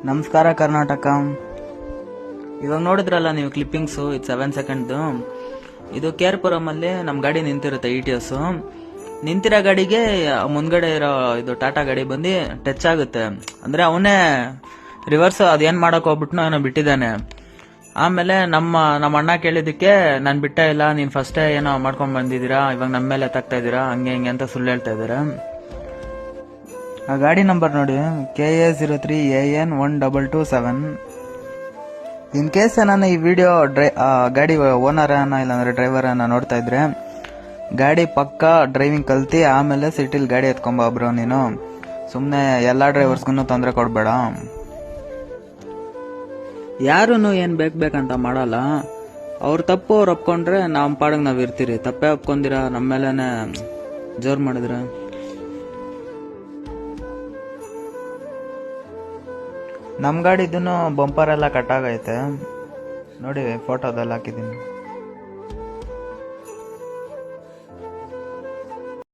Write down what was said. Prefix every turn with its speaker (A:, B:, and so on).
A: ನಮಸ್ಕಾರ ಕರ್ನಾಟಕ. ಇವಾಗ ನೋಡಿದ್ರಲ್ಲ ನೀವು ಕ್ಲಿಪ್ಪಿಂಗ್ಸು, ಇದು 7 ಸೆಕೆಂಡ್ದು. ಇದು ಕೇರ್ಪುರಂ ಅಲ್ಲಿ ನಮ್ಮ ಗಾಡಿ ನಿಂತಿರುತ್ತೆ ETS. ನಿಂತಿರೋ ಗಾಡಿಗೆ ಮುಂದ್ಗಡೆ ಇರೋ ಇದು ಟಾಟಾ ಗಾಡಿ ಬಂದು ಟಚ್ ಆಗುತ್ತೆ. ಅಂದ್ರೆ ಅವನೇ ರಿವರ್ಸ್ ಅದೇನ್ ಮಾಡಕ್ ಹೋಗ್ಬಿಟ್ನೋ ಏನೋ ಬಿಟ್ಟಿದ್ದಾನೆ. ಆಮೇಲೆ ನಮ್ಮ ಅಣ್ಣ ಕೇಳಿದಕ್ಕೆ ನಾನು ಬಿಟ್ಟೇ ಇಲ್ಲ, ನೀನ್ ಫಸ್ಟೇ ಏನೋ ಮಾಡ್ಕೊಂಡ್ ಬಂದಿದ್ದೀರಾ, ಇವಾಗ ನಮ್ಮ ಮೇಲೆ ತಾಕ್ತಾ ಇದ್ದೀರಾ, ಹಂಗೆ ಹಿಂಗೆ ಅಂತ ಸುಳ್ಳು ಹೇಳ್ತಾ ಇದಾರೆ. ಆ ಗಾಡಿ ನಂಬರ್ ನೋಡಿ, KA03AN1227. ಇನ್ ಕೇಸ್ ನಾನು ಈ ವಿಡಿಯೋ ಗಾಡಿ ಓನರ್ ಇಲ್ಲಾಂದ್ರೆ ಡ್ರೈವರ್ ನೋಡ್ತಾ ಇದ್ರೆ, ಗಾಡಿ ಪಕ್ಕ ಡ್ರೈವಿಂಗ್ ಕಲ್ತಿ ಆಮೇಲೆ ಸಿಟಿಲ್ ಗಾಡಿ ಎತ್ಕೊಂಬ ಬ್ರೋ. ನೀನು ಸುಮ್ನೆ ಎಲ್ಲಾ ಡ್ರೈವರ್ಸ್ಗೂ ತೊಂದರೆ ಕೊಡ್ಬೇಡ. ಯಾರು ಏನ್ ಬೇಕಂತ ಮಾಡಲ್ಲ. ಅವ್ರ ತಪ್ಪು ಅವ್ರು ಒಪ್ಕೊಂಡ್ರೆ ನಮ್ಮ ಪಾಡಂಗ್ ನಾವ್ ಇರ್ತೀರಿ. ತಪ್ಪೇ ಒಪ್ಕೊಂಡಿರ ನಮ್ಮ ಮೇಲೆನೆ ಜೋರ್ ಮಾಡಿದ್ರೆ. ನಮ್ ಗಾಡಿದೂ ಬಂಪರ್ ಎಲ್ಲ ಕಟ್ಟಾಗೈತೆ ನೋಡಿ, ಫೋಟೋದಲ್ಲಿ ಹಾಕಿದೀನಿ.